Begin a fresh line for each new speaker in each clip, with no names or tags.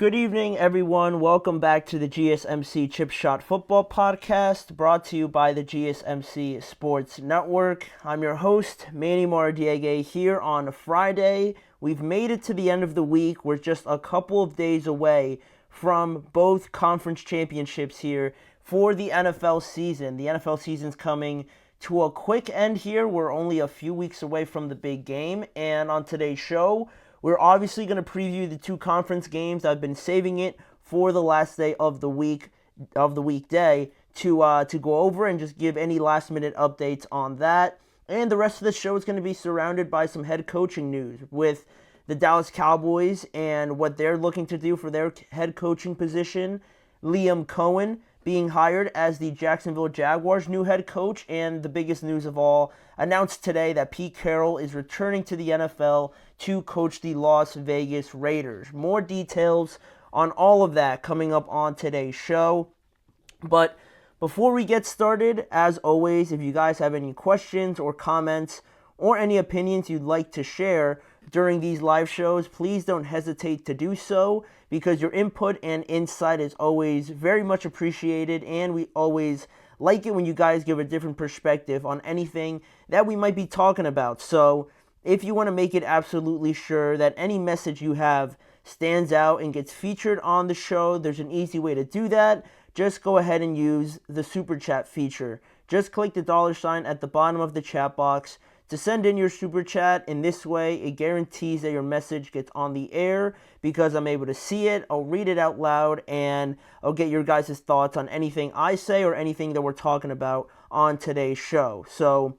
Good evening, everyone. Welcome back to the GSMC Chip Shot Football Podcast, brought to you by the GSMC Sports Network. I'm your host, Manny Maradiege, here on Friday. We've made it to the end of the week. We're just a couple of days away from both conference championships here for the NFL season. The NFL season's coming to a quick end here. We're only a few weeks away from the big game, and on today's show, we're obviously going to preview the two conference games. I've been saving it for the last day of the weekday to go over and just give any last minute updates on that. And the rest of the show is going to be surrounded by some head coaching news with the Dallas Cowboys and what they're looking to do for their head coaching position. Liam Cohen being hired as the Jacksonville Jaguars' new head coach, and the biggest news of all, announced today that Pete Carroll is returning to the NFL to coach the Las Vegas Raiders. More details on all of that coming up on today's show. But before we get started, as always, if you guys have any questions or comments or any opinions you'd like to share during these live shows, please don't hesitate to do so, because your input and insight is always very much appreciated, and we always like it when you guys give a different perspective on anything that we might be talking about. So if you want to make it absolutely sure that any message you have stands out and gets featured on the show, there's an easy way to do that. Just go ahead and use the Super Chat feature. Just click the $ at the bottom of the chat box to send in your Super Chat. In this way, it guarantees that your message gets on the air because I'm able to see it, I'll read it out loud, and I'll get your guys' thoughts on anything I say or anything that we're talking about on today's show. So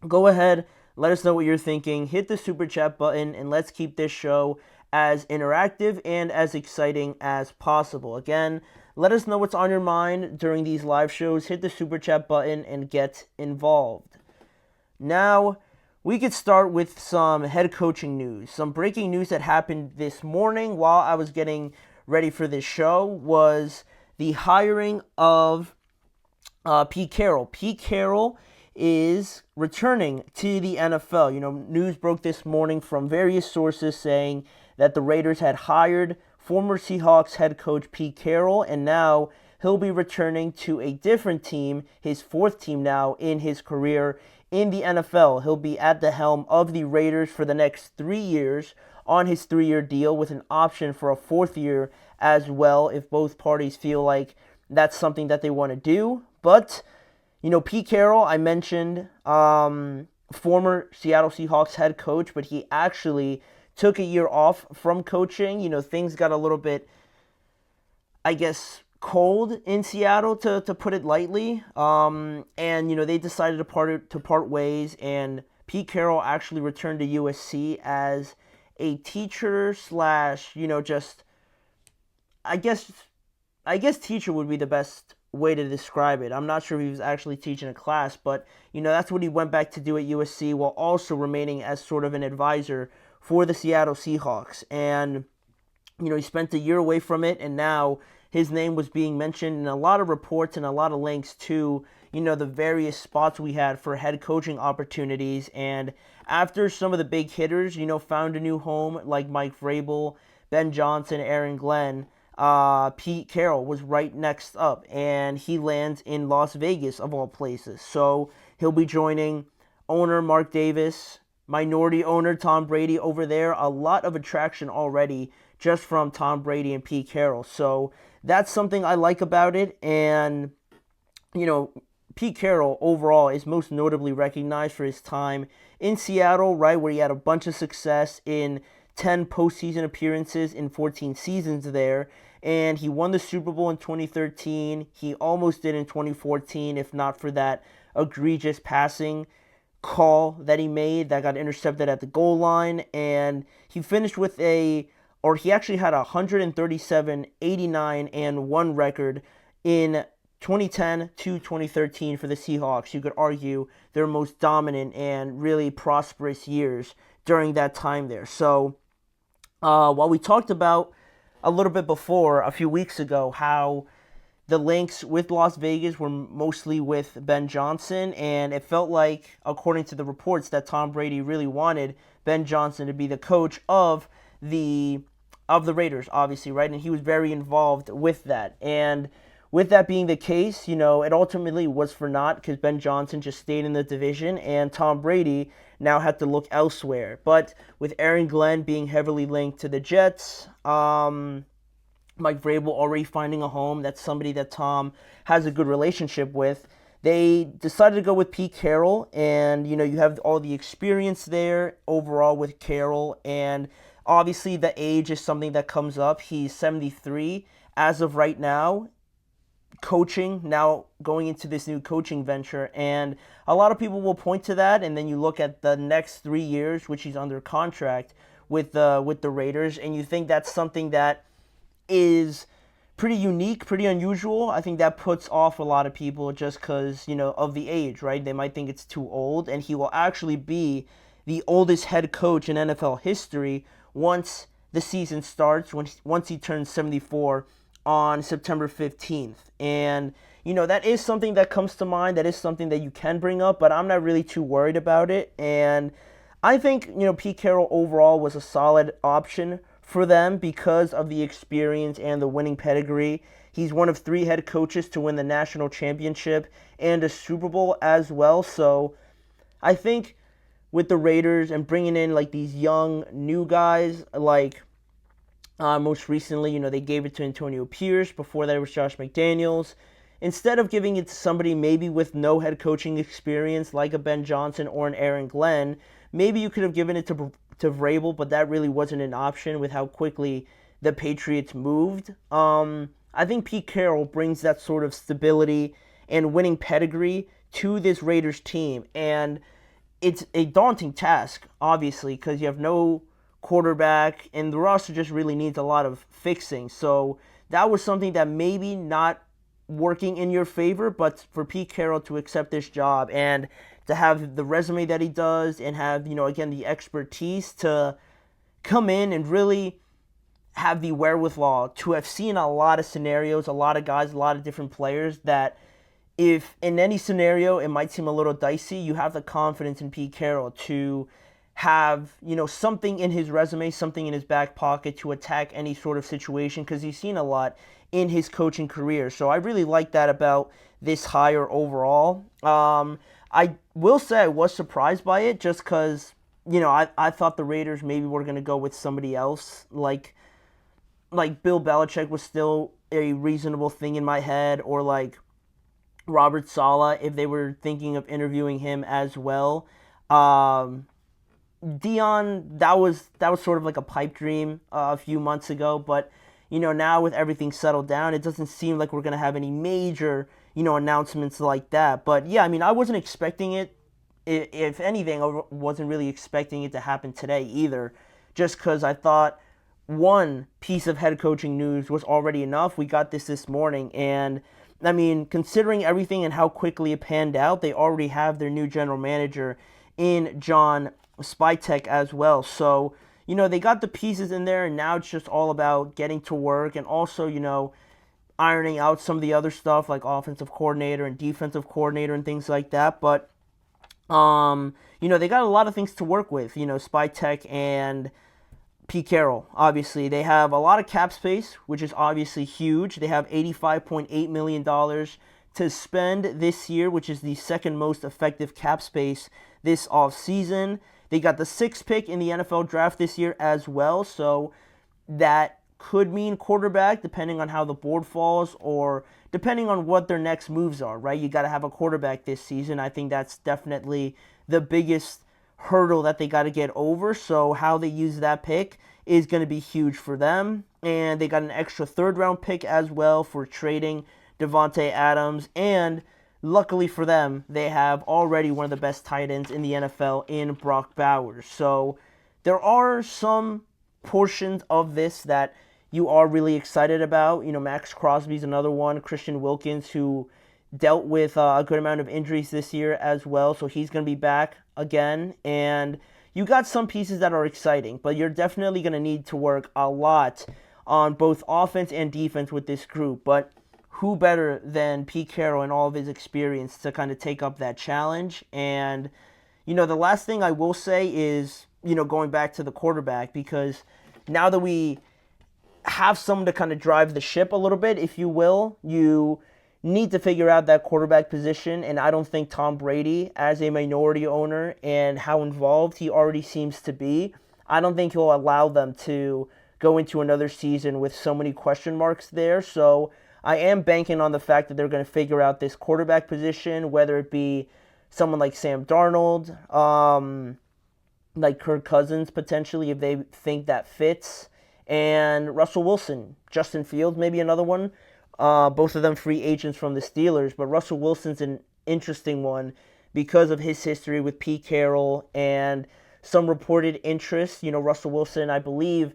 go ahead, let us know what you're thinking, hit the Super Chat button, and let's keep this show as interactive and as exciting as possible. Again, let us know what's on your mind during these live shows. Hit the Super Chat button and get involved. Now, we could start with some head coaching news. Some breaking news that happened this morning while I was getting ready for this show was the hiring of Pete Carroll. Pete Carroll is returning to the NFL. News broke this morning from various sources saying that the Raiders had hired former Seahawks head coach Pete Carroll, and now he'll be returning to a different team, his fourth team now in his career in the NFL. He'll be at the helm of the Raiders for the next 3 years on his 3-year deal, with an option for a fourth year as well if both parties feel like that's something that they want to do. But, Pete Carroll, I mentioned, former Seattle Seahawks head coach, but he actually took a year off from coaching. Things got a little bit, I guess, cold in Seattle, to put it lightly, and they decided to part ways, and Pete Carroll actually returned to USC as a teacher slash just I guess teacher would be the best way to describe it. I'm not sure if he was actually teaching a class, but that's what he went back to do at USC, while also remaining as sort of an advisor for the Seattle Seahawks. And he spent a year away from it, and now his name was being mentioned in a lot of reports and a lot of links to, the various spots we had for head coaching opportunities. And after some of the big hitters, found a new home, like Mike Vrabel, Ben Johnson, Aaron Glenn, Pete Carroll was right next up, and he lands in Las Vegas, of all places. So he'll be joining owner Mark Davis, minority owner Tom Brady over there. A lot of attraction already just from Tom Brady and Pete Carroll. So that's something I like about it. And, Pete Carroll overall is most notably recognized for his time in Seattle, right, where he had a bunch of success in 10 postseason appearances in 14 seasons there. And he won the Super Bowl in 2013. He almost did in 2014, if not for that egregious passing call that he made that got intercepted at the goal line. And he finished with he actually had a 137, 89, and 1 record in 2010 to 2013 for the Seahawks. You could argue their most dominant and really prosperous years during that time there. So while we talked about a little bit before, a few weeks ago, how the links with Las Vegas were mostly with Ben Johnson, and it felt like, according to the reports, that Tom Brady really wanted Ben Johnson to be the coach of the of the Raiders, obviously, right? And he was very involved with that. And with that being the case, it ultimately was for naught because Ben Johnson just stayed in the division and Tom Brady now had to look elsewhere. But with Aaron Glenn being heavily linked to the Jets, Mike Vrabel already finding a home, that's somebody that Tom has a good relationship with. They decided to go with Pete Carroll, and you have all the experience there overall with Carroll, and obviously the age is something that comes up. He's 73 as of right now, coaching, now going into this new coaching venture, and a lot of people will point to that, and then you look at the next 3 years, which he's under contract with the Raiders, and you think that's something that is pretty unique, pretty unusual. I think that puts off a lot of people just because, of the age, right? They might think it's too old, and he will actually be the oldest head coach in NFL history once the season starts, once he turns 74 on September 15th. And, that is something that comes to mind. That is something that you can bring up, but I'm not really too worried about it. And I think, Pete Carroll overall was a solid option for them because of the experience and the winning pedigree. He's one of 3 head coaches to win the national championship and a Super Bowl as well. So I think with the Raiders and bringing in like these young new guys, like most recently, they gave it to Antonio Pierce. Before that, it was Josh McDaniels. Instead of giving it to somebody maybe with no head coaching experience like a Ben Johnson or an Aaron Glenn, maybe you could have given it to Vrabel, but that really wasn't an option with how quickly the Patriots moved. I think Pete Carroll brings that sort of stability and winning pedigree to this Raiders team, and it's a daunting task, obviously, because you have no quarterback, and the roster just really needs a lot of fixing. So that was something that maybe not working in your favor, but for Pete Carroll to accept this job and to have the resume that he does and have, again, the expertise to come in and really have the wherewithal to have seen a lot of scenarios, a lot of guys, a lot of different players that if in any scenario it might seem a little dicey, you have the confidence in Pete Carroll to have, something in his resume, something in his back pocket to attack any sort of situation because he's seen a lot in his coaching career. So I really like that about this hire overall. I will say I was surprised by it just because, I thought the Raiders maybe were going to go with somebody else. Like Bill Belichick was still a reasonable thing in my head, or like Robert Saleh if they were thinking of interviewing him as well. Dion, that was sort of like a pipe dream a few months ago, but now with everything settled down, it doesn't seem like we're going to have any major, announcements like that. But yeah, I wasn't expecting it. If anything, I wasn't really expecting it to happen today either, just because I thought one piece of head coaching news was already enough. We got this morning, and considering everything and how quickly it panned out, they already have their new general manager in John Spytek as well. So, they got the pieces in there, and now it's just all about getting to work and also, ironing out some of the other stuff like offensive coordinator and defensive coordinator and things like that. But, they got a lot of things to work with, Spytek and Pete Carroll. Obviously, they have a lot of cap space, which is obviously huge. They have $85.8 million to spend this year, which is the second most effective cap space this offseason. They got the 6th pick in the NFL draft this year as well, so that could mean quarterback depending on how the board falls or depending on what their next moves are, right? You got to have a quarterback this season. I think that's definitely the biggest hurdle that they got to get over, so how they use that pick is going to be huge for them. And they got an extra 3rd-round pick as well for trading Devontae Adams, and luckily for them, they have already one of the best tight ends in the NFL in Brock Bowers. So there are some portions of this that you are really excited about. Max Crosby's another one. Christian Wilkins, who dealt with a good amount of injuries this year as well, so he's going to be back again. And you got some pieces that are exciting, but you're definitely going to need to work a lot on both offense and defense with this group. But who better than Pete Carroll and all of his experience to kind of take up that challenge? And, the last thing I will say is, going back to the quarterback, because now that we have someone to kind of drive the ship a little bit, if you will. You need to figure out that quarterback position, and I don't think Tom Brady, as a minority owner and how involved he already seems to be, I don't think he'll allow them to go into another season with so many question marks there. So I am banking on the fact that they're going to figure out this quarterback position, whether it be someone like Sam Darnold, like Kirk Cousins potentially, if they think that fits, and Russell Wilson, Justin Fields, maybe another one. Both of them free agents from the Steelers, but Russell Wilson's an interesting one because of his history with Pete Carroll and some reported interest. Russell Wilson, I believe,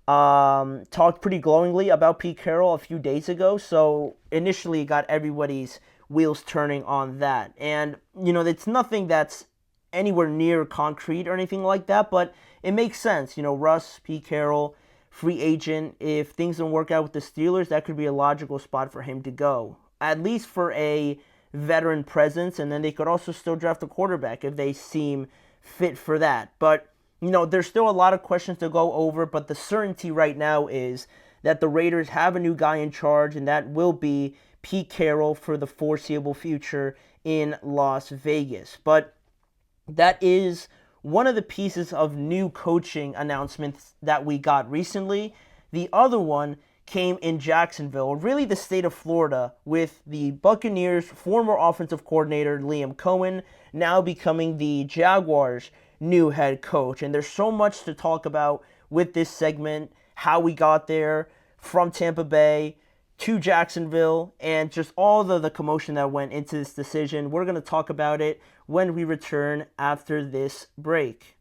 talked pretty glowingly about Pete Carroll a few days ago, so initially it got everybody's wheels turning on that. And, it's nothing that's anywhere near concrete or anything like that, but it makes sense. Russ, Pete Carroll, free agent. If things don't work out with the Steelers, that could be a logical spot for him to go, at least for a veteran presence, and then they could also still draft a quarterback if they seem fit for that. But, there's still a lot of questions to go over, but the certainty right now is that the Raiders have a new guy in charge, and that will be Pete Carroll for the foreseeable future in Las Vegas. But that is one of the pieces of new coaching announcements that we got recently. The other one came in Jacksonville, really the state of Florida, with the Buccaneers' former offensive coordinator Liam Cohen now becoming the Jaguars' new head coach. And there's so much to talk about with this segment, how we got there from Tampa Bay to Jacksonville, and just all the commotion that went into this decision. We're going to talk about it when we return after this break.